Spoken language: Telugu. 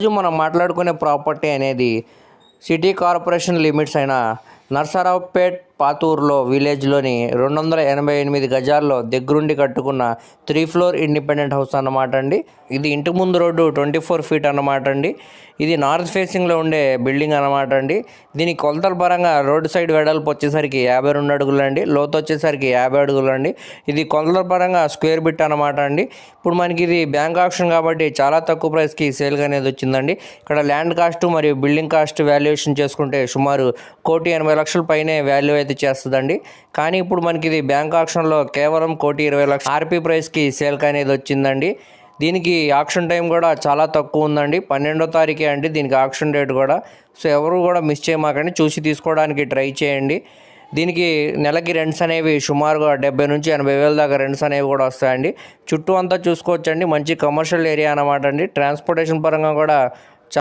ఈరోజు మనం మాట్లాడుకునే ప్రాపర్టీ అనేది సిటీ కార్పొరేషన్ లిమిట్స్ అయిన నర్సరావుపేట్ పాతూరులో విలేజ్లోని 288 గజాల్లో దగ్గరుండి కట్టుకున్న 3 ఫ్లోర్ ఇండిపెండెంట్ హౌస్ అన్నమాట అండి. ఇది ఇంటి ముందు రోడ్డు 24 ఫీట్ అన్నమాట అండి. ఇది నార్త్ ఫేసింగ్లో ఉండే బిల్డింగ్ అన్నమాట అండి. దీని కొలతల పరంగా రోడ్డు సైడ్ వెడల్పు వచ్చేసరికి 52 అడుగులు అండి, లోతు వచ్చేసరికి 50 అడుగులు అండి. ఇది కొలతల పరంగా స్క్వేర్ బిట్ అన్నమాట అండి. ఇప్పుడు మనకి ఇది బ్యాంక్ ఆప్షన్ కాబట్టి చాలా తక్కువ ప్రైస్కి సేల్గా అనేది వచ్చిందండి. ఇక్కడ ల్యాండ్ కాస్ట్ మరియు బిల్డింగ్ కాస్ట్ వాల్యుయేషన్ చేసుకుంటే సుమారు 1,80,00,000 పైనే వాల్యూ అయితే చేస్తుందండి. కానీ ఇప్పుడు మనకి ఇది బ్యాంక్ ఆప్షన్లో కేవలం 1,20,00,000 ఆర్పీ ప్రైస్కి సేల్కి అనేది వచ్చిందండి. దీనికి ఆక్షన్ టైం కూడా చాలా తక్కువ ఉందండి. 12వ తారీఖే అండి దీనికి ఆక్షన్ డేట్ కూడా. సో ఎవరు కూడా మిస్ చేయమాకండి, చూసి తీసుకోవడానికి ట్రై చేయండి. దీనికి నెలకి రెంట్స్ అనేవి సుమారుగా 70 నుంచి 80 వేల దాకా రెంట్స్ అనేవి కూడా వస్తాయండి. చుట్టూ అంతా చూసుకోవచ్చండి, మంచి కమర్షియల్ ఏరియా అన్నమాట అండి. ట్రాన్స్పోర్టేషన్ పరంగా కూడా